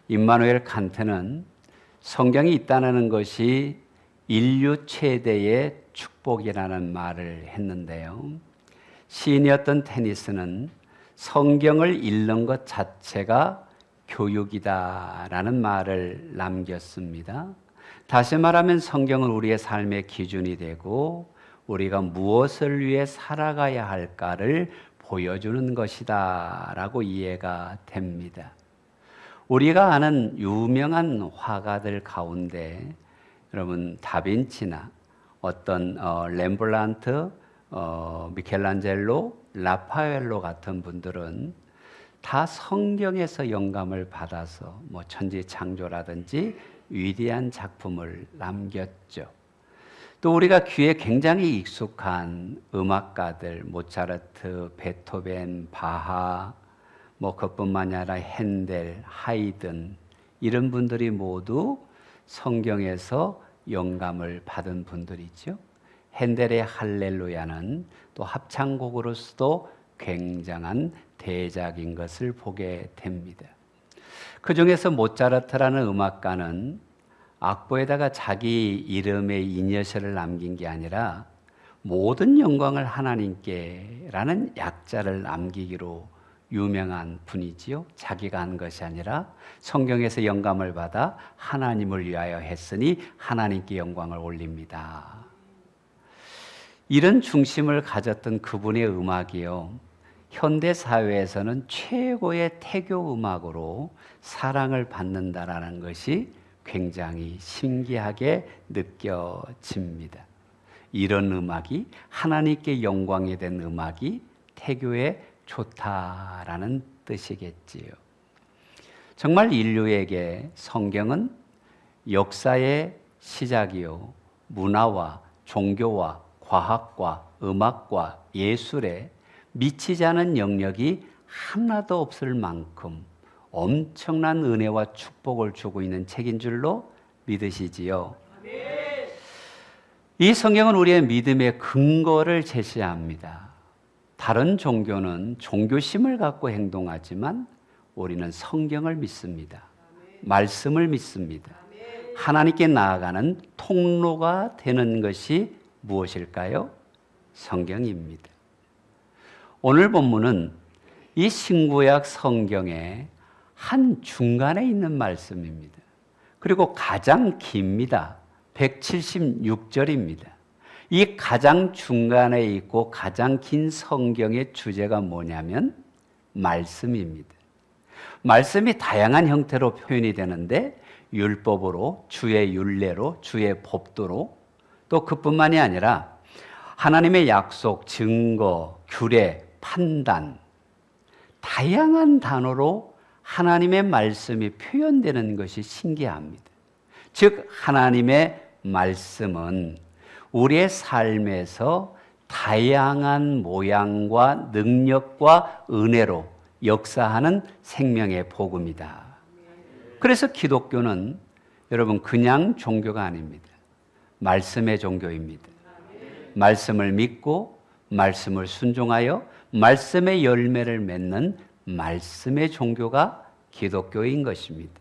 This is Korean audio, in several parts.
임마누엘 칸트는 성경이 있다는 것이 인류 최대의 축복이라는 말을 했는데요. 시인이었던 테니스는 성경을 읽는 것 자체가 교육이다라는 말을 남겼습니다. 다시 말하면 성경은 우리의 삶의 기준이 되고 우리가 무엇을 위해 살아가야 할까를 보여주는 것이다 라고 이해가 됩니다. 우리가 아는 유명한 화가들 가운데 여러분 다빈치나 어떤 렘블란트, 미켈란젤로, 라파엘로 같은 분들은 다 성경에서 영감을 받아서 천지창조라든지 위대한 작품을 남겼죠. 또 우리가 귀에 굉장히 익숙한 음악가들 모차르트, 베토벤, 바하, 그뿐만이 아니라 핸델, 하이든 이런 분들이 모두 성경에서 영감을 받은 분들이죠. 핸델의 할렐루야는 또 합창곡으로서도 굉장한 대작인 것을 보게 됩니다. 그 중에서 모차르트라는 음악가는 악보에다가 자기 이름의 이니셜을 남긴 게 아니라 모든 영광을 하나님께라는 약자를 남기기로 유명한 분이지요. 자기가 한 것이 아니라 성경에서 영감을 받아 하나님을 위하여 했으니 하나님께 영광을 올립니다. 이런 중심을 가졌던 그분의 음악이요, 현대 사회에서는 최고의 태교 음악으로 사랑을 받는다라는 것이 굉장히 신기하게 느껴집니다. 이런 음악이 하나님께 영광이 된 음악이 태교에 좋다라는 뜻이겠지요. 정말 인류에게 성경은 역사의 시작이요, 문화와 종교와 과학과 음악과 예술에 미치지 않은 영역이 하나도 없을 만큼 엄청난 은혜와 축복을 주고 있는 책인 줄로 믿으시지요. 이 성경은 우리의 믿음의 근거를 제시합니다. 다른 종교는 종교심을 갖고 행동하지만 우리는 성경을 믿습니다. 말씀을 믿습니다. 하나님께 나아가는 통로가 되는 것이 무엇일까요? 성경입니다. 오늘 본문은 이 신구약 성경의 한 중간에 있는 말씀입니다. 그리고 가장 깁니다. 176절입니다. 이 가장 중간에 있고 가장 긴 성경의 주제가 뭐냐면 말씀입니다. 말씀이 다양한 형태로 표현이 되는데 율법으로, 주의 율례로, 주의 법도로, 또 그뿐만이 아니라 하나님의 약속, 증거, 규례, 판단, 다양한 단어로 하나님의 말씀이 표현되는 것이 신기합니다. 즉 하나님의 말씀은 우리의 삶에서 다양한 모양과 능력과 은혜로 역사하는 생명의 복음이다. 그래서 기독교는 여러분 그냥 종교가 아닙니다. 말씀의 종교입니다. 말씀을 믿고 말씀을 순종하여 말씀의 열매를 맺는 말씀의 종교가 기독교인 것입니다.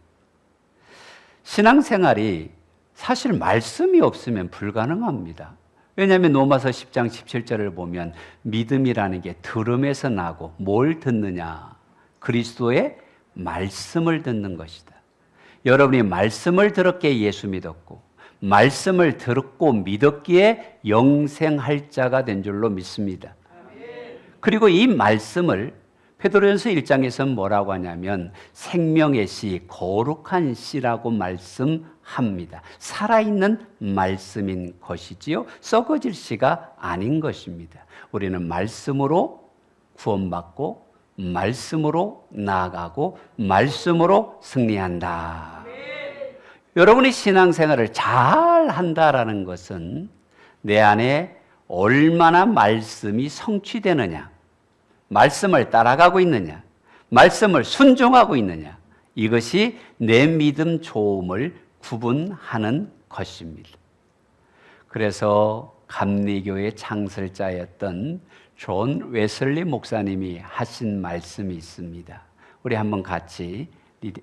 신앙생활이 사실 말씀이 없으면 불가능합니다. 왜냐하면 로마서 10장 17절을 보면 믿음이라는 게 들음에서 나고 뭘 듣느냐? 그리스도의 말씀을 듣는 것이다. 여러분이 말씀을 들었기에 예수 믿었고 말씀을 듣고 믿었기에 영생할 자가 된 줄로 믿습니다. 그리고 이 말씀을 베드로전서 1장에서는 뭐라고 하냐면 생명의 씨, 거룩한 씨라고 말씀합니다. 살아있는 말씀인 것이지요. 썩어질 씨가 아닌 것입니다. 우리는 말씀으로 구원받고 말씀으로 나아가고 말씀으로 승리한다. 여러분이 신앙생활을 잘 한다라는 것은 내 안에 얼마나 말씀이 성취되느냐, 말씀을 따라가고 있느냐, 말씀을 순종하고 있느냐, 이것이 내 믿음 좋음을 구분하는 것입니다. 그래서 감리교의 창설자였던 존 웨슬리 목사님이 하신 말씀이 있습니다. 우리 한번 같이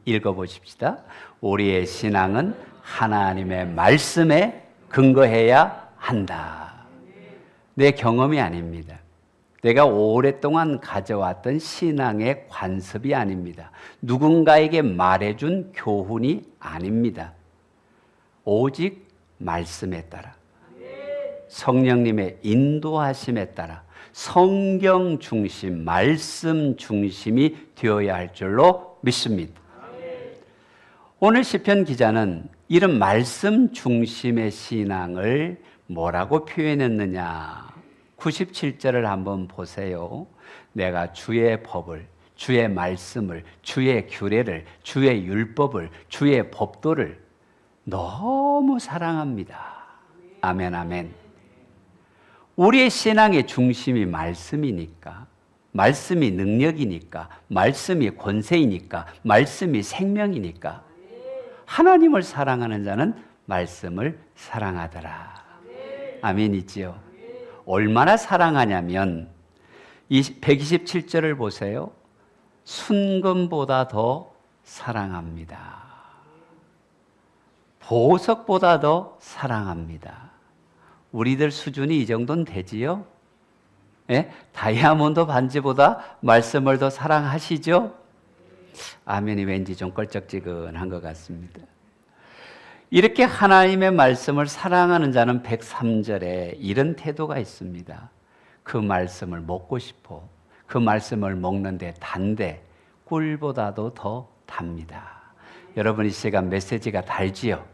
읽어보십시다. 우리의 신앙은 하나님의 말씀에 근거해야 한다. 내 경험이 아닙니다. 내가 오랫동안 가져왔던 신앙의 관습이 아닙니다. 누군가에게 말해준 교훈이 아닙니다. 오직 말씀에 따라, 성령님의 인도하심에 따라 성경 중심, 말씀 중심이 되어야 할 줄로 믿습니다. 오늘 시편 기자는 이런 말씀 중심의 신앙을 뭐라고 표현했느냐? 97절을 한번 보세요. 내가 주의 법을, 주의 말씀을, 주의 규례를, 주의 율법을, 주의 법도를 너무 사랑합니다. 아멘, 아멘. 우리의 신앙의 중심이 말씀이니까, 말씀이 능력이니까, 말씀이 권세이니까, 말씀이 생명이니까, 하나님을 사랑하는 자는 말씀을 사랑하더라. 아멘이지요. 얼마나 사랑하냐면 127절을 보세요. 순금보다 더 사랑합니다. 보석보다 더 사랑합니다. 우리들 수준이 이 정도는 되지요? 예? 다이아몬드 반지보다 말씀을 더 사랑하시죠? 아멘이 왠지 좀 껄쩍지근한 것 같습니다. 이렇게 하나님의 말씀을 사랑하는 자는 103절에 이런 태도가 있습니다. 그 말씀을 먹고 싶어. 그 말씀을 먹는데 단데 꿀보다도 더 답니다. 여러분 이 시간 메시지가 달지요?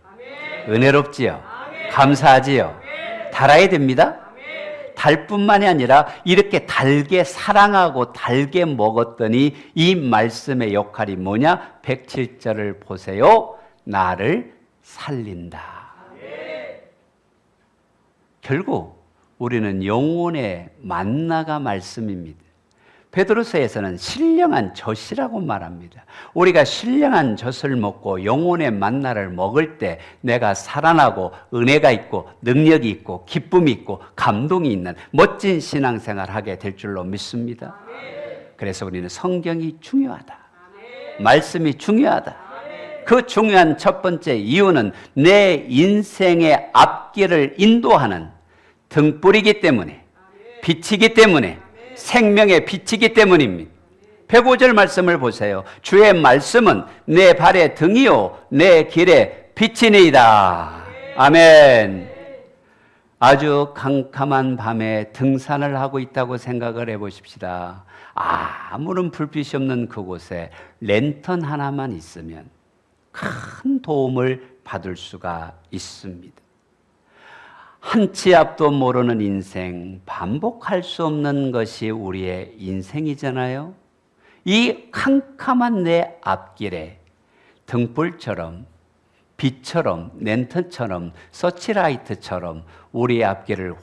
은혜롭지요? 감사하지요? 달아야 됩니다. 달 뿐만이 아니라 이렇게 달게 사랑하고 달게 먹었더니 이 말씀의 역할이 뭐냐? 107절을 보세요. 나를 살린다. 결국 우리는 영혼의 만나가 말씀입니다. 베드로서에서는 신령한 젖이라고 말합니다. 우리가 신령한 젖을 먹고 영혼의 만나를 먹을 때 내가 살아나고 은혜가 있고 능력이 있고 기쁨이 있고 감동이 있는 멋진 신앙생활을 하게 될 줄로 믿습니다. 그래서 우리는 성경이 중요하다. 말씀이 중요하다. 그 중요한 첫 번째 이유는 내 인생의 앞길을 인도하는 등불이기 때문에, 빛이기 때문에, 생명의 빛이기 때문입니다. 105절 말씀을 보세요. 주의 말씀은 내 발의 등이요 내 길의 빛이니이다. 아멘. 아주 캄캄한 밤에 등산을 하고 있다고 생각을 해보십시다. 아무런 불빛이 없는 그곳에 랜턴 하나만 있으면 큰 도움을 받을 수가 있습니다. 한 치 앞도 모르는 인생, 반복할 수 없는 것이 우리의 인생이잖아요. 이 캄캄한 내 앞길에 등불처럼, 빛처럼, 랜턴처럼, 서치라이트처럼 우리의 앞길을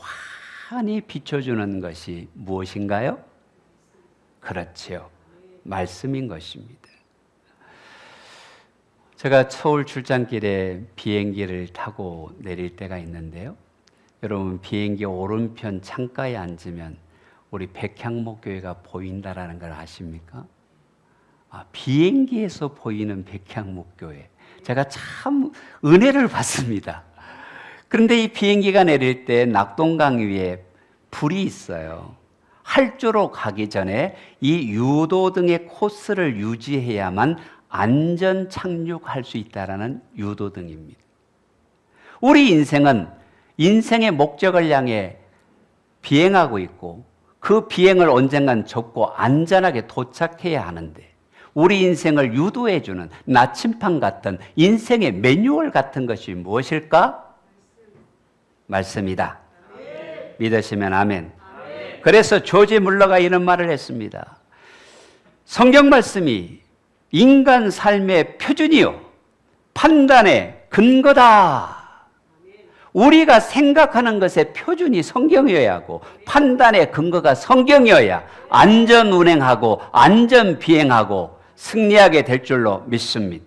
환히 비춰주는 것이 무엇인가요? 그렇지요. 말씀인 것입니다. 제가 서울 출장길에 비행기를 타고 내릴 때가 있는데요. 여러분 비행기 오른편 창가에 앉으면 우리 백향목교회가 보인다라는 걸 아십니까? 비행기에서 보이는 백향목교회. 제가 참 은혜를 받습니다. 그런데 이 비행기가 내릴 때 낙동강 위에 불이 있어요. 활주로 가기 전에 이 유도등의 코스를 유지해야만 안전 착륙할 수 있다는 유도등입니다. 우리 인생은 인생의 목적을 향해 비행하고 있고 그 비행을 언젠간 접고 안전하게 도착해야 하는데 우리 인생을 유도해주는 나침판 같은 인생의 매뉴얼 같은 것이 무엇일까? 말씀이다. 믿으시면 아멘. 그래서 조지 물러가 이런 말을 했습니다. 성경 말씀이 인간 삶의 표준이요 판단의 근거다. 우리가 생각하는 것의 표준이 성경이어야 하고 판단의 근거가 성경이어야 안전 운행하고 안전 비행하고 승리하게 될 줄로 믿습니다.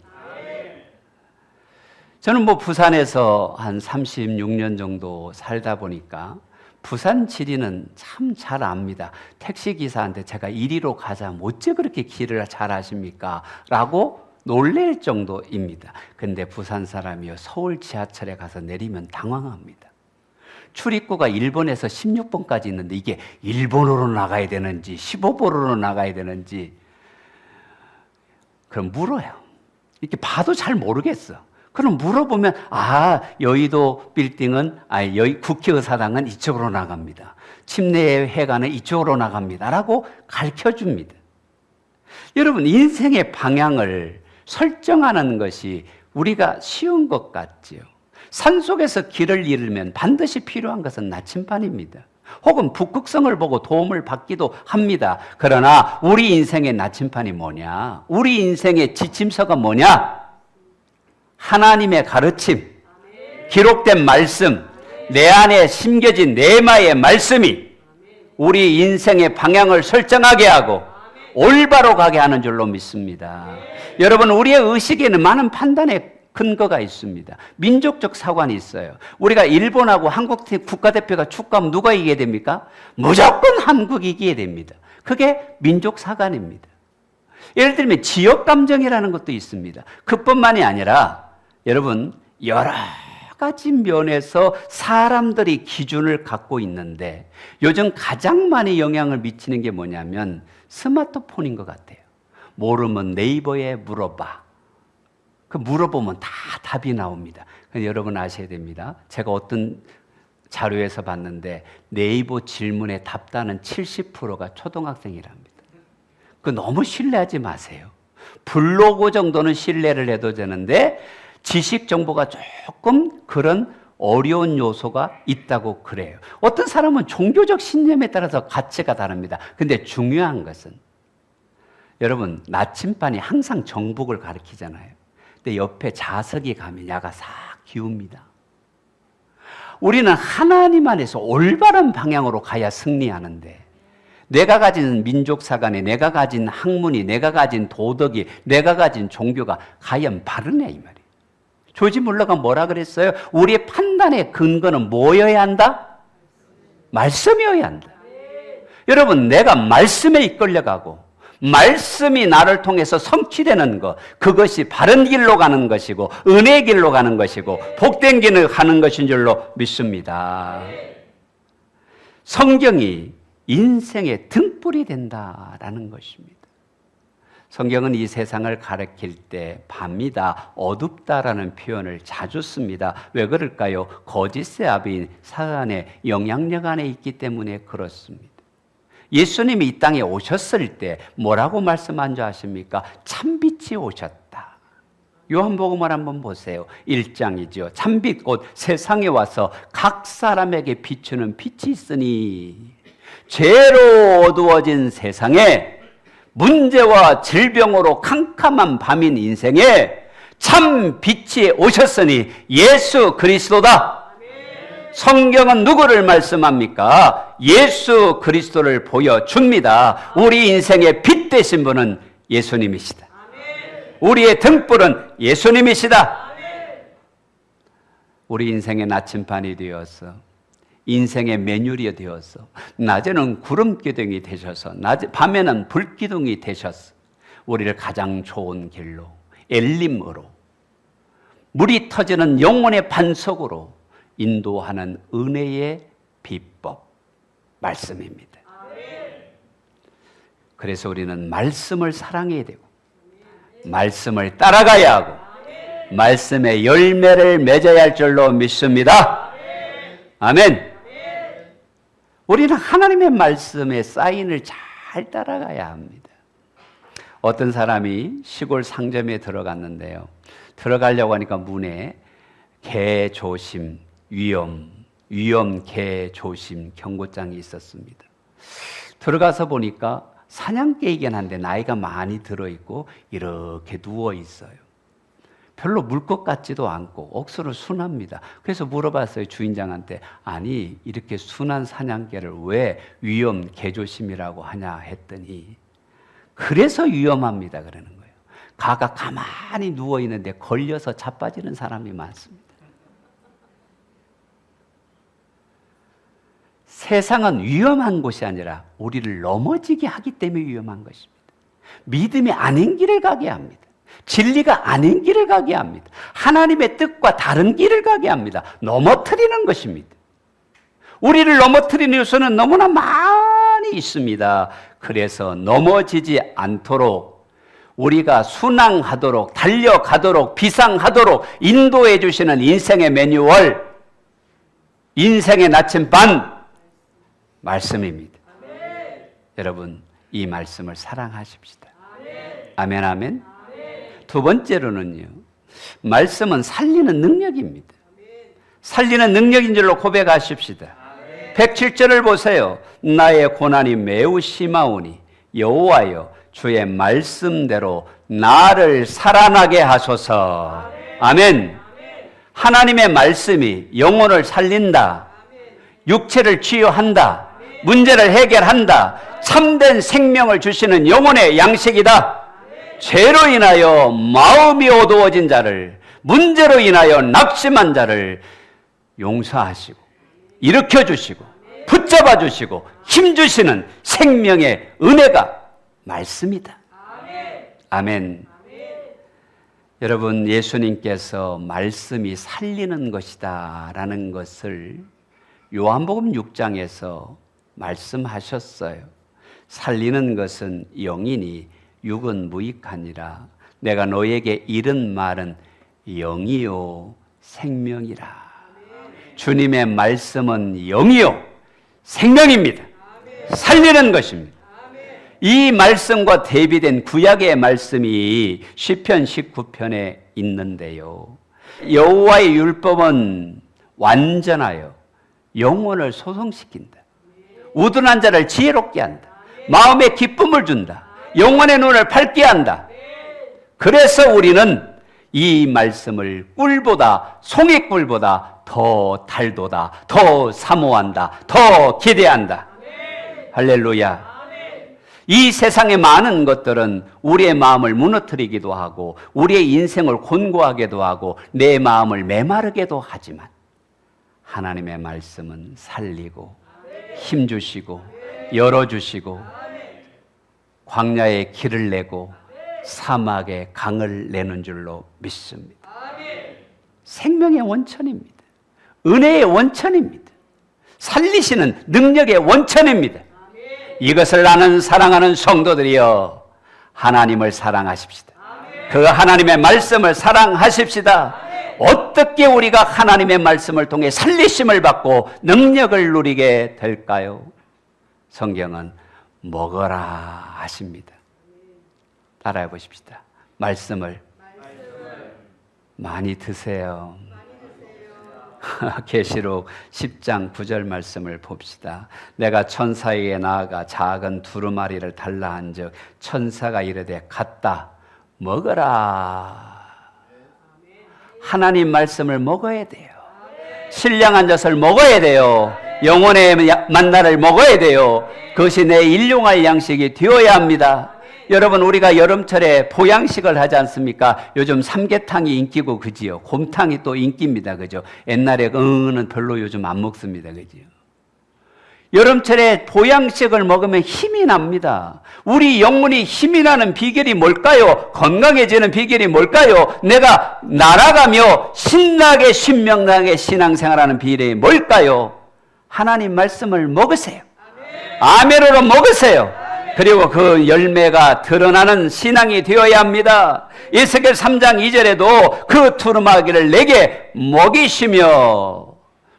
저는 부산에서 한 36년 정도 살다 보니까 부산 지리는 참 잘 압니다. 택시기사한테 제가 이리로 가자, 어째 그렇게 길을 잘 아십니까? 라고 놀랄 정도입니다. 근데 부산 사람이요, 서울 지하철에 가서 내리면 당황합니다. 출입구가 1번에서 16번까지 있는데 이게 1번으로 나가야 되는지 15번으로 나가야 되는지 그럼 물어요. 이렇게 봐도 잘 모르겠어. 그럼 물어보면 여의도 빌딩은 여기 국회의사당은 이쪽으로 나갑니다. 침례회관은 이쪽으로 나갑니다. 라고 가르쳐줍니다. 여러분, 인생의 방향을 설정하는 것이 우리가 쉬운 것 같지요. 산속에서 길을 잃으면 반드시 필요한 것은 나침반입니다. 혹은 북극성을 보고 도움을 받기도 합니다. 그러나 우리 인생의 나침반이 뭐냐? 우리 인생의 지침서가 뭐냐? 하나님의 가르침, 기록된 말씀, 내 안에 심겨진 내마의 말씀이 우리 인생의 방향을 설정하게 하고 올바로 가게 하는 줄로 믿습니다. 여러분, 우리의 의식에는 많은 판단의 근거가 있습니다. 민족적 사관이 있어요. 우리가 일본하고 한국 국가대표가 축구하면 누가 이기게 됩니까? 무조건 한국이 이기게 됩니다. 그게 민족 사관입니다. 예를 들면 지역 감정이라는 것도 있습니다. 그뿐만이 아니라 여러분, 여러 가지 면에서 사람들이 기준을 갖고 있는데 요즘 가장 많이 영향을 미치는 게 뭐냐면 스마트폰인 것 같아요. 모르면 네이버에 물어봐. 그 물어보면 다 답이 나옵니다. 여러분 아셔야 됩니다. 제가 어떤 자료에서 봤는데 네이버 질문에 답다는 70%가 초등학생이랍니다. 그 너무 신뢰하지 마세요. 블로그 정도는 신뢰를 해도 되는데 지식 정보가 조금 그런 어려운 요소가 있다고 그래요. 어떤 사람은 종교적 신념에 따라서 가치가 다릅니다. 근데 중요한 것은 여러분, 나침반이 항상 정복을 가리키잖아요. 근데 옆에 자석이 가면 야가 싹 기웁니다. 우리는 하나님 안에서 올바른 방향으로 가야 승리하는데 내가 가진 민족사관이, 내가 가진 학문이, 내가 가진 도덕이, 내가 가진 종교가 과연 바르냐 이 말이에요. 조지 물러가 뭐라 그랬어요? 우리의 판단의 근거는 뭐여야 한다? 말씀이어야 한다. 여러분, 내가 말씀에 이끌려가고 말씀이 나를 통해서 성취되는 것, 그것이 바른 길로 가는 것이고 은혜의 길로 가는 것이고 복된 길을 가는 것인 줄로 믿습니다. 성경이 인생의 등불이 된다라는 것입니다. 성경은 이 세상을 가리킬 때 밤이다, 어둡다라는 표현을 자주 씁니다. 왜 그럴까요? 거짓의 아비인 사단의 영향력 안에 있기 때문에 그렇습니다. 예수님이 이 땅에 오셨을 때 뭐라고 말씀한 줄 아십니까? 참빛이 오셨다. 요한복음을 한번 보세요. 1장이죠. 참빛 곧 세상에 와서 각 사람에게 비추는 빛이 있으니 죄로 어두워진 세상에 문제와 질병으로 캄캄한 밤인 인생에 참 빛이 오셨으니 예수 그리스도다. 성경은 누구를 말씀합니까? 예수 그리스도를 보여줍니다. 우리 인생의 빛 되신 분은 예수님이시다. 우리의 등불은 예수님이시다. 우리 인생의 나침반이 되어서 인생의 매뉴얼이 되어서 낮에는 구름기둥이 되셔서 밤에는 불기둥이 되셔서 우리를 가장 좋은 길로 엘림으로 물이 터지는 영혼의 반석으로 인도하는 은혜의 비법 말씀입니다. 그래서 우리는 말씀을 사랑해야 되고 말씀을 따라가야 하고 말씀의 열매를 맺어야 할 줄로 믿습니다. 아멘. 우리는 하나님의 말씀의 사인을 잘 따라가야 합니다. 어떤 사람이 시골 상점에 들어갔는데요. 들어가려고 하니까 문에 개 조심, 위험, 개 조심 경고장이 있었습니다. 들어가서 보니까 사냥개이긴 한데 나이가 많이 들어있고 이렇게 누워있어요. 별로 물 것 같지도 않고 억수로 순합니다. 그래서 물어봤어요, 주인장한테. 아니, 이렇게 순한 사냥개를 왜 위험 개조심이라고 하냐 했더니 그래서 위험합니다 그러는 거예요. 가가 가만히 누워있는데 걸려서 자빠지는 사람이 많습니다. 세상은 위험한 곳이 아니라 우리를 넘어지게 하기 때문에 위험한 것입니다. 믿음이 아닌 길을 가게 합니다. 진리가 아닌 길을 가게 합니다. 하나님의 뜻과 다른 길을 가게 합니다. 넘어뜨리는 것입니다. 우리를 넘어뜨리는 요소는 너무나 많이 있습니다. 그래서 넘어지지 않도록 우리가 순항하도록, 달려가도록, 비상하도록 인도해 주시는 인생의 매뉴얼, 인생의 나침반 말씀입니다. 여러분, 이 말씀을 사랑하십시다. 아멘, 아멘. 두 번째로는요, 말씀은 살리는 능력입니다. 살리는 능력인 줄로 고백하십시다. 107절을 보세요. 나의 고난이 매우 심하오니 여호와여 주의 말씀대로 나를 살아나게 하소서. 아멘. 하나님의 말씀이 영혼을 살린다, 육체를 치유한다, 문제를 해결한다, 참된 생명을 주시는 영혼의 양식이다. 죄로 인하여 마음이 어두워진 자를, 문제로 인하여 낙심한 자를 용서하시고 일으켜주시고 붙잡아주시고 힘주시는 생명의 은혜가 말씀이다. 아멘. 여러분, 예수님께서 말씀이 살리는 것이다 라는 것을 요한복음 6장에서 말씀하셨어요. 살리는 것은 영이니 육은 무익하니라. 내가 너에게 이른 말은 영이요 생명이라. 주님의 말씀은 영이요 생명입니다. 살리는 것입니다. 이 말씀과 대비된 구약의 말씀이 시편 19편에 있는데요. 여호와의 율법은 완전하여 영혼을 소성시킨다. 우둔한 자를 지혜롭게 한다. 마음에 기쁨을 준다. 영혼의 눈을 밝게 한다. 그래서 우리는 이 말씀을 꿀보다, 송이꿀보다 더 달도다, 더 사모한다, 더 기대한다. 할렐루야. 이 세상의 많은 것들은 우리의 마음을 무너뜨리기도 하고 우리의 인생을 곤고하게도 하고 내 마음을 메마르게도 하지만 하나님의 말씀은 살리고 힘주시고 열어주시고 광야에 길을 내고 사막에 강을 내는 줄로 믿습니다. 생명의 원천입니다. 은혜의 원천입니다. 살리시는 능력의 원천입니다. 이것을 아는 사랑하는 성도들이여, 하나님을 사랑하십시다. 그 하나님의 말씀을 사랑하십시다. 어떻게 우리가 하나님의 말씀을 통해 살리심을 받고 능력을 누리게 될까요? 성경은 먹어라 하십니다. 따라해 보십시다. 말씀을 많이 드세요. 계시록 10장 9절 말씀을 봅시다. 내가 천사에게 나아가 작은 두루마리를 달라 한즉 천사가 이르되 갔다 먹어라. 하나님 말씀을 먹어야 돼요. 신령한 젖을 먹어야 돼요. 영혼의 만나를 먹어야 돼요. 그것이 내 일용할 양식이 되어야 합니다. 여러분, 우리가 여름철에 보양식을 하지 않습니까? 요즘 삼계탕이 인기고 그지요. 곰탕이 또 인기입니다. 그죠? 옛날에 그는 별로 요즘 안 먹습니다. 그지요? 여름철에 보양식을 먹으면 힘이 납니다. 우리 영혼이 힘이 나는 비결이 뭘까요? 건강해지는 비결이 뭘까요? 내가 날아가며 신나게 신명나게 신앙생활하는 비결이 뭘까요? 하나님 말씀을 먹으세요. 아멘으로 먹으세요. 그리고 그 열매가 드러나는 신앙이 되어야 합니다. 에스겔 3장 2절에도 그 두루마기를 내게 먹이시며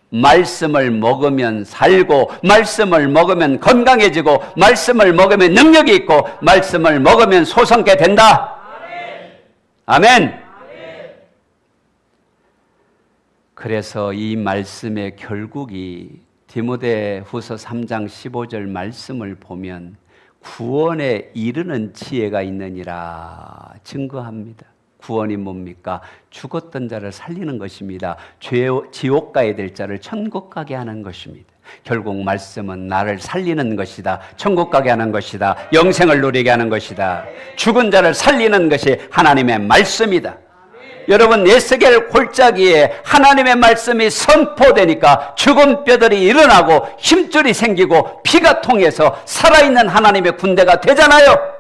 말씀을 먹으면 살고 말씀을 먹으면 건강해지고 말씀을 먹으면 능력이 있고 말씀을 먹으면 소성케 된다. 아멘. 그래서 이 말씀의 결국이 디모데후서 3장 15절 말씀을 보면 구원에 이르는 지혜가 있느니라 증거합니다. 구원이 뭡니까? 죽었던 자를 살리는 것입니다. 지옥 가야 될 자를 천국 가게 하는 것입니다. 결국 말씀은 나를 살리는 것이다. 천국 가게 하는 것이다. 영생을 누리게 하는 것이다. 죽은 자를 살리는 것이 하나님의 말씀이다. 여러분, 에스겔 골짜기에 하나님의 말씀이 선포되니까 죽은 뼈들이 일어나고 힘줄이 생기고 피가 통해서 살아있는 하나님의 군대가 되잖아요.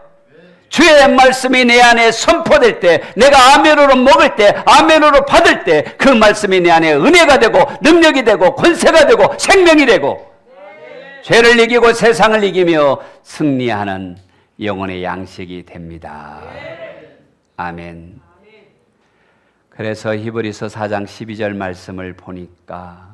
주의 말씀이 내 안에 선포될 때, 내가 아멘으로 먹을 때, 아멘으로 받을 때 그 말씀이 내 안에 은혜가 되고 능력이 되고 권세가 되고 생명이 되고 죄를 이기고 세상을 이기며 승리하는 영혼의 양식이 됩니다. 아멘. 그래서 히브리서 4장 12절 말씀을 보니까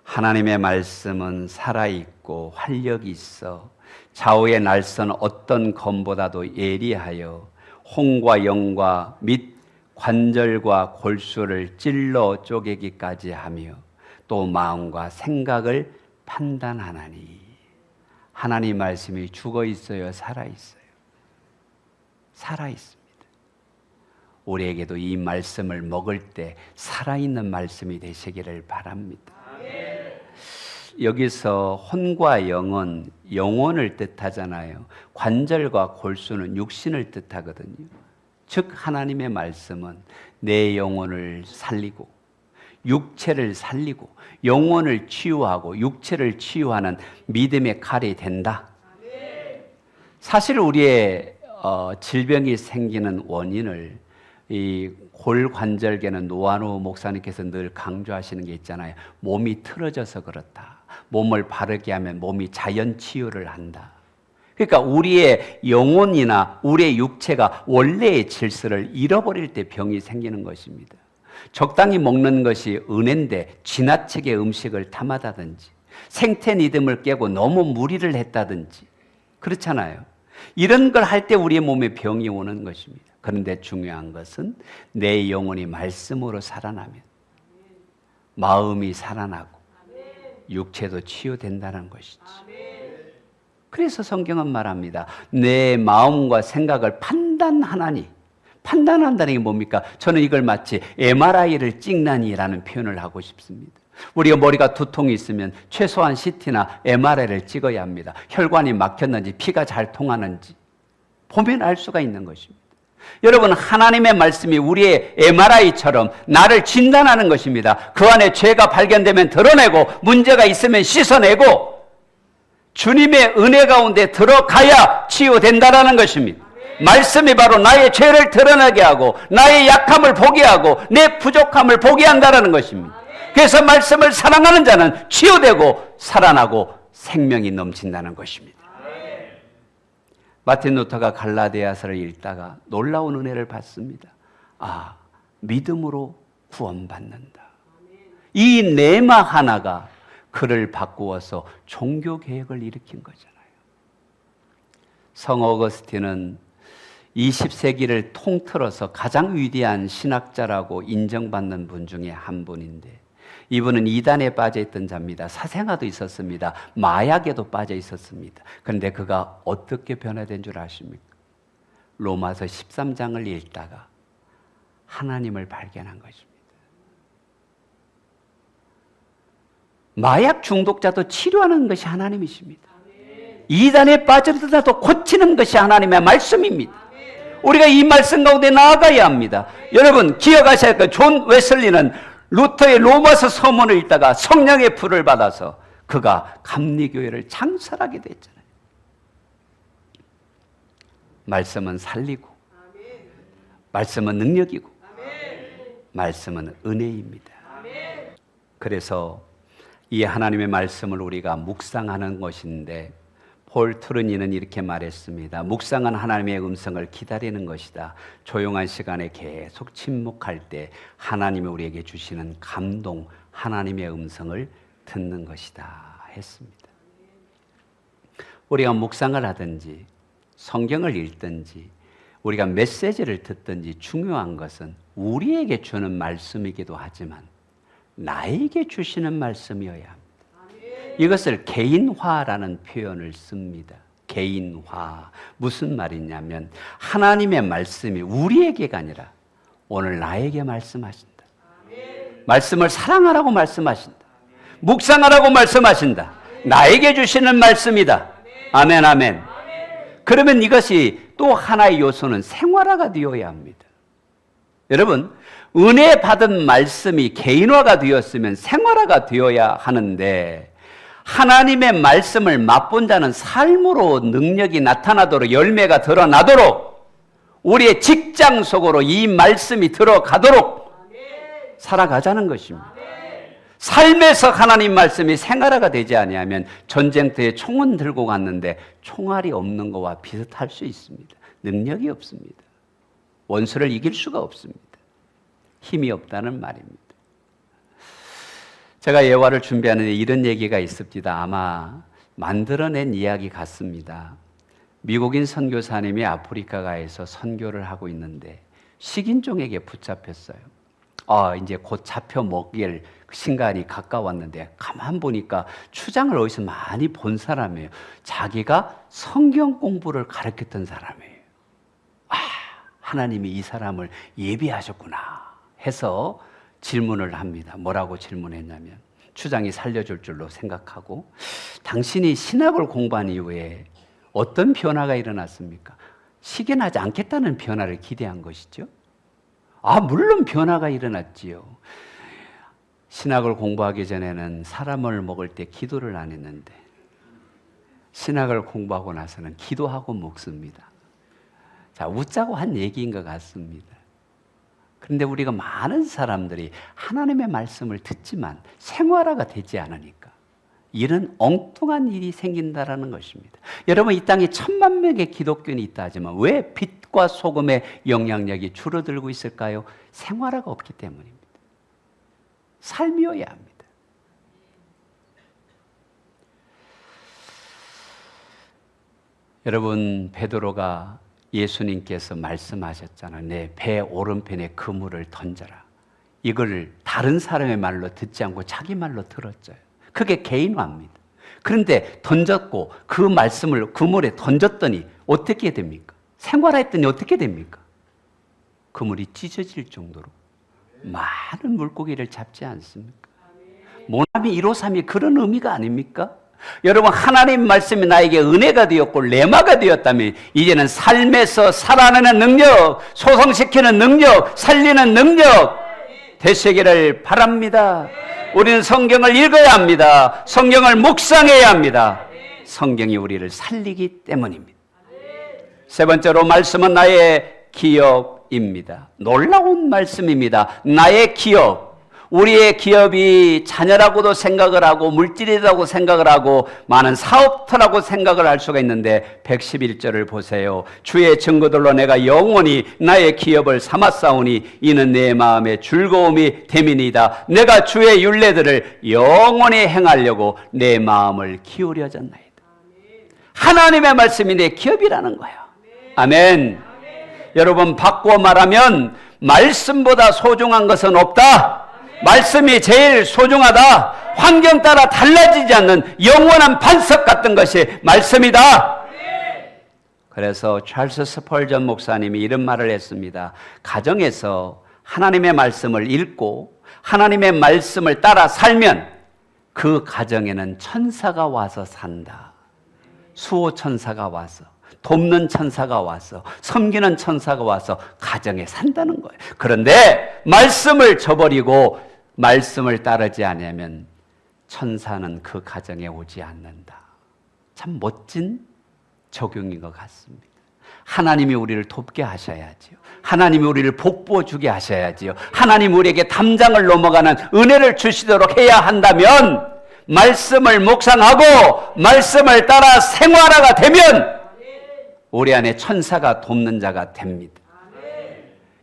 하나님의 말씀은 살아있고 활력이 있어 좌우의 날선 어떤 검보다도 예리하여 혼과 영과 및 관절과 골수를 찔러 쪼개기까지 하며 또 마음과 생각을 판단하나니. 하나님 말씀이 죽어 있어요, 살아 있어요? 살아 있습니다. 우리에게도 이 말씀을 먹을 때 살아있는 말씀이 되시기를 바랍니다. 여기서 혼과 영은 영혼을 뜻하잖아요. 관절과 골수는 육신을 뜻하거든요. 즉 하나님의 말씀은 내 영혼을 살리고 육체를 살리고 영혼을 치유하고 육체를 치유하는 믿음의 칼이 된다. 사실 우리의 질병이 생기는 원인을 이 골관절계는 노한우 목사님께서 늘 강조하시는 게 있잖아요. 몸이 틀어져서 그렇다. 몸을 바르게 하면 몸이 자연 치유를 한다. 그러니까 우리의 영혼이나 우리의 육체가 원래의 질서를 잃어버릴 때 병이 생기는 것입니다. 적당히 먹는 것이 은혜인데 지나치게 음식을 탐하다든지 생태 리듬을 깨고 너무 무리를 했다든지 그렇잖아요. 이런 걸 할 때 우리의 몸에 병이 오는 것입니다. 그런데 중요한 것은 내 영혼이 말씀으로 살아나면 마음이 살아나고 육체도 치유된다는 것이지. 그래서 성경은 말합니다. 내 마음과 생각을 판단하나니. 판단한다는 게 뭡니까? 저는 이걸 마치 MRI를 찍나니라는 표현을 하고 싶습니다. 우리가 머리가 두통이 있으면 최소한 CT나 MRI를 찍어야 합니다. 혈관이 막혔는지 피가 잘 통하는지 보면 알 수가 있는 것입니다. 여러분, 하나님의 말씀이 우리의 MRI처럼 나를 진단하는 것입니다. 그 안에 죄가 발견되면 드러내고 문제가 있으면 씻어내고 주님의 은혜 가운데 들어가야 치유된다는 것입니다. 말씀이 바로 나의 죄를 드러나게 하고 나의 약함을 보게 하고 내 부족함을 보게 한다는 것입니다. 그래서 말씀을 사랑하는 자는 치유되고 살아나고 생명이 넘친다는 것입니다. 마틴 루터가 갈라디아서를 읽다가 놀라운 은혜를 받습니다. 아, 믿음으로 구원받는다. 이 내마 하나가 그를 바꾸어서 종교 개혁을 일으킨 거잖아요. 성 어거스틴은 20세기를 통틀어서 가장 위대한 신학자라고 인정받는 분 중에 한 분인데 이분은 이단에 빠져 있던 자입니다. 사생아도 있었습니다. 마약에도 빠져 있었습니다. 그런데 그가 어떻게 변화된 줄 아십니까? 로마서 13장을 읽다가 하나님을 발견한 것입니다. 마약 중독자도 치료하는 것이 하나님이십니다. 이단에 빠져들어도 고치는 것이 하나님의 말씀입니다. 우리가 이 말씀 가운데 나아가야 합니다. 여러분 기억하셔야 할 것, 존 웨슬리는 루터의 로마서 서문을 읽다가 성령의 불을 받아서 그가 감리교회를 창설하게 됐잖아요. 말씀은 살리고 말씀은 능력이고 말씀은 은혜입니다. 그래서 이 하나님의 말씀을 우리가 묵상하는 것인데 폴 트루니는 이렇게 말했습니다. 묵상은 하나님의 음성을 기다리는 것이다. 조용한 시간에 계속 침묵할 때 하나님이 우리에게 주시는 감동, 하나님의 음성을 듣는 것이다 했습니다. 우리가 묵상을 하든지 성경을 읽든지 우리가 메시지를 듣든지 중요한 것은 우리에게 주는 말씀이기도 하지만 나에게 주시는 말씀이어야 합니다. 이것을 개인화라는 표현을 씁니다. 개인화. 무슨 말이냐면 하나님의 말씀이 우리에게가 아니라 오늘 나에게 말씀하신다. 말씀을 사랑하라고 말씀하신다. 묵상하라고 말씀하신다. 나에게 주시는 말씀이다. 아멘, 아멘. 그러면 이것이 또 하나의 요소는 생활화가 되어야 합니다. 여러분, 은혜 받은 말씀이 개인화가 되었으면 생활화가 되어야 하는데 하나님의 말씀을 맛본 자는 삶으로 능력이 나타나도록 열매가 드러나도록 우리의 직장 속으로 이 말씀이 들어가도록 살아가자는 것입니다. 삶에서 하나님 말씀이 생활화가 되지 아니하면 전쟁터에 총은 들고 갔는데 총알이 없는 것과 비슷할 수 있습니다. 능력이 없습니다. 원수를 이길 수가 없습니다. 힘이 없다는 말입니다. 제가 예화를 준비하는데 이런 얘기가 있습니다. 아마 만들어낸 이야기 같습니다. 미국인 선교사님이 아프리카가에서 선교를 하고 있는데 식인종에게 붙잡혔어요. 이제 곧 잡혀 먹일 시간이 가까웠는데 가만 보니까 추장을 어디서 많이 본 사람이에요. 자기가 성경 공부를 가르쳤던 사람이에요. 하나님이 이 사람을 예비하셨구나 해서 질문을 합니다. 뭐라고 질문했냐면 추장이 살려줄 줄로 생각하고 당신이 신학을 공부한 이후에 어떤 변화가 일어났습니까? 식인하지 않겠다는 변화를 기대한 것이죠. 물론 변화가 일어났지요. 신학을 공부하기 전에는 사람을 먹을 때 기도를 안 했는데 신학을 공부하고 나서는 기도하고 먹습니다. 자, 웃자고 한 얘기인 것 같습니다. 그런데 우리가 많은 사람들이 하나님의 말씀을 듣지만 생활화가 되지 않으니까 이런 엉뚱한 일이 생긴다라는 것입니다. 여러분, 이 땅에 1,000만 명의 기독교인이 있다 하지만 왜 빛과 소금의 영향력이 줄어들고 있을까요? 생활화가 없기 때문입니다. 삶이어야 합니다. 여러분, 베드로가 예수님께서 말씀하셨잖아요. 내 배 오른편에 그물을 던져라. 이걸 다른 사람의 말로 듣지 않고 자기 말로 들었어요. 그게 개인화입니다. 그런데 던졌고 그 말씀을 그물에 던졌더니 어떻게 됩니까? 생활했더니 어떻게 됩니까? 그물이 찢어질 정도로 많은 물고기를 잡지 않습니까? 모나미 153이 그런 의미가 아닙니까? 여러분, 하나님 말씀이 나에게 은혜가 되었고 레마가 되었다면 이제는 삶에서 살아내는 능력, 소성시키는 능력, 살리는 능력 되시기를 바랍니다. 우리는 성경을 읽어야 합니다. 성경을 묵상해야 합니다. 성경이 우리를 살리기 때문입니다. 세 번째로 말씀은 나의 기업입니다. 놀라운 말씀입니다. 나의 기업. 우리의 기업이 자녀라고도 생각을 하고 물질이라고 생각을 하고 많은 사업터라고 생각을 할 수가 있는데 111절을 보세요. 주의 증거들로 내가 영원히 나의 기업을 삼았사오니 이는 내 마음의 즐거움이 됨이니이다. 내가 주의 율례들을 영원히 행하려고 내 마음을 기울여졌나이다. 하나님의 말씀이 내 기업이라는 거예요. 아멘. 여러분, 바꾸어 말하면 말씀보다 소중한 것은 없다. 말씀이 제일 소중하다. 환경 따라 달라지지 않는 영원한 반석 같은 것이 말씀이다. 그래서 찰스 스펄전 목사님이 이런 말을 했습니다. 가정에서 하나님의 말씀을 읽고 하나님의 말씀을 따라 살면 그 가정에는 천사가 와서 산다. 수호 천사가 와서, 돕는 천사가 와서, 섬기는 천사가 와서 가정에 산다는 거예요. 그런데 말씀을 저버리고 말씀을 따르지 않으면 천사는 그 가정에 오지 않는다. 참 멋진 적용인 것 같습니다. 하나님이 우리를 돕게 하셔야지요. 하나님이 우리를 복부어 주게 하셔야지요. 하나님 우리에게 담장을 넘어가는 은혜를 주시도록 해야 한다면 말씀을 묵상하고 말씀을 따라 생활화가 되면 우리 안에 천사가 돕는 자가 됩니다.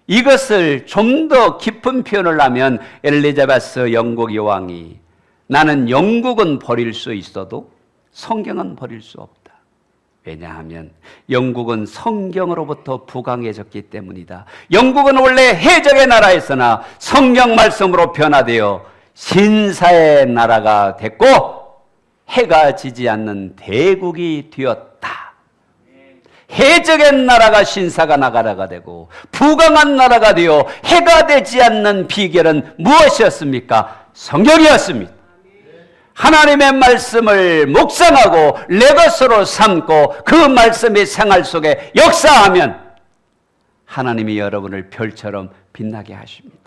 이것을 좀 더 깊은 표현을 하면 엘리자베스 영국 여왕이 나는 영국은 버릴 수 있어도 성경은 버릴 수 없다. 왜냐하면 영국은 성경으로부터 부강해졌기 때문이다. 영국은 원래 해적의 나라였으나 성경 말씀으로 변화되어 신사의 나라가 됐고 해가 지지 않는 대국이 되었다. 해적의 나라가 신사가 나라가 되고 부강한 나라가 되어 해가 되지 않는 비결은 무엇이었습니까? 성경이었습니다. 하나님의 말씀을 묵상하고 내 것으로 삼고 그 말씀의 생활 속에 역사하면 하나님이 여러분을 별처럼 빛나게 하십니다.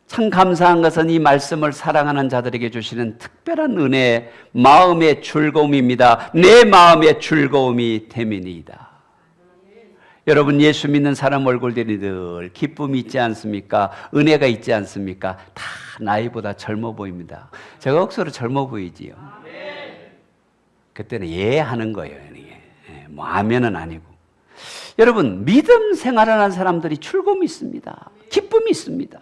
참 감사한 것은 이 말씀을 사랑하는 자들에게 주시는 특별한 은혜, 마음의 즐거움입니다. 내 마음의 즐거움이 됨이니이다. 여러분 예수 믿는 사람 얼굴들이 늘 기쁨이 있지 않습니까? 은혜가 있지 않습니까? 다 나이보다 젊어 보입니다. 제가 억수로 젊어 보이지요. 그때는 예 하는 거예요. 뭐 아멘은 아니고. 여러분 믿음 생활을 하는 사람들이 즐거움이 있습니다. 기쁨이 있습니다.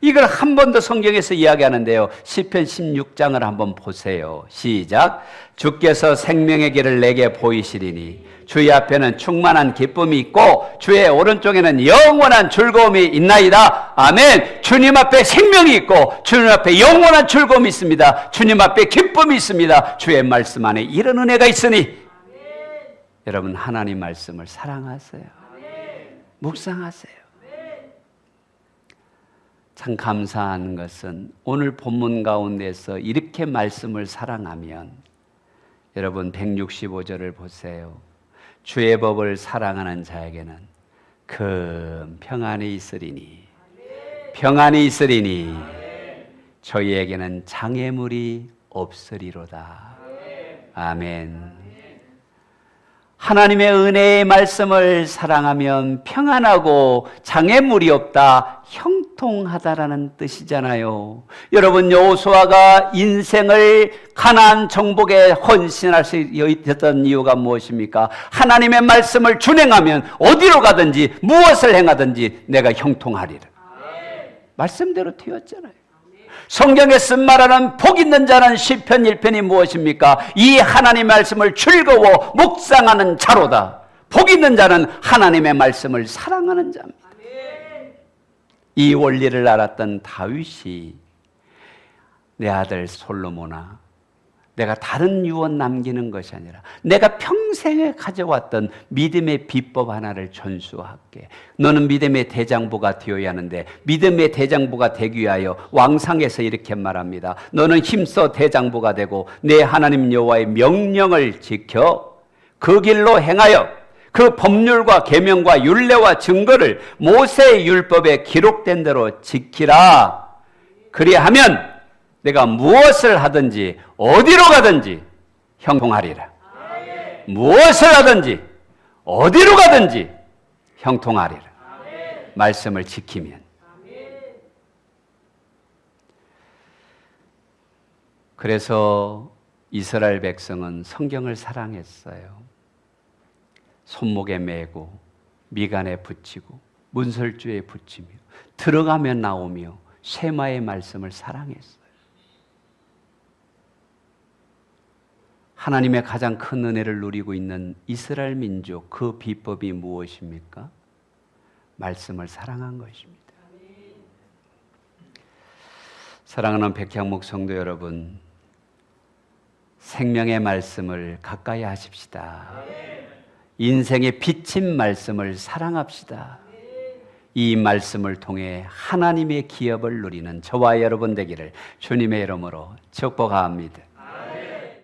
이걸 한 번 더 성경에서 이야기하는데요. 시편 16장을 한번 보세요. 시작. 주께서 생명의 길을 내게 보이시리니 주의 앞에는 충만한 기쁨이 있고 주의 오른쪽에는 영원한 즐거움이 있나이다. 아멘. 주님 앞에 생명이 있고 주님 앞에 영원한 즐거움이 있습니다. 주님 앞에 기쁨이 있습니다. 주의 말씀 안에 이런 은혜가 있으니 여러분 하나님 말씀을 사랑하세요. 묵상하세요. 참 감사한 것은 오늘 본문 가운데서 이렇게 말씀을 사랑하면 여러분 165절을 보세요. 주의 법을 사랑하는 자에게는 큰 평안이 있으리니 평안이 있으리니 저희에게는 장애물이 없으리로다. 아멘. 하나님의 은혜의 말씀을 사랑하면 평안하고 장애물이 없다, 형통하다라는 뜻이잖아요. 여러분 여호수아가 인생을 가나안 정복에 헌신할 수 있었던 이유가 무엇입니까? 하나님의 말씀을 준행하면 어디로 가든지 무엇을 행하든지 내가 형통하리라. 말씀대로 되었잖아요. 성경에 쓴 말하는 복 있는 자는 시편 1편이 무엇입니까? 이 하나님의 말씀을 즐거워 묵상하는 자로다. 복 있는 자는 하나님의 말씀을 사랑하는 자입니다. 이 원리를 알았던 다윗이 내 아들 솔로몬아, 내가 다른 유언 남기는 것이 아니라 내가 평생에 가져왔던 믿음의 비법 하나를 전수할게. 너는 믿음의 대장부가 되어야 하는데 믿음의 대장부가 되기 위하여 왕상에서 이렇게 말합니다. 너는 힘써 대장부가 되고 내 하나님 여호와의 명령을 지켜 그 길로 행하여 그 법률과 계명과 율례와 증거를 모세의 율법에 기록된 대로 지키라. 그리하면 내가 무엇을 하든지 어디로 가든지 형통하리라. 무엇을 하든지 어디로 가든지 형통하리라. 말씀을 지키면. 그래서 이스라엘 백성은 성경을 사랑했어요. 손목에 메고 미간에 붙이고 문설주에 붙이며 들어가면 나오며 쉐마의 말씀을 사랑했어요. 하나님의 가장 큰 은혜를 누리고 있는 이스라엘 민족, 그 비법이 무엇입니까? 말씀을 사랑한 것입니다. 사랑하는 백향목 성도 여러분, 생명의 말씀을 가까이 하십시다. 인생의 빛인 말씀을 사랑합시다. 이 말씀을 통해 하나님의 기업을 누리는 저와 여러분 되기를 주님의 이름으로 축복합니다.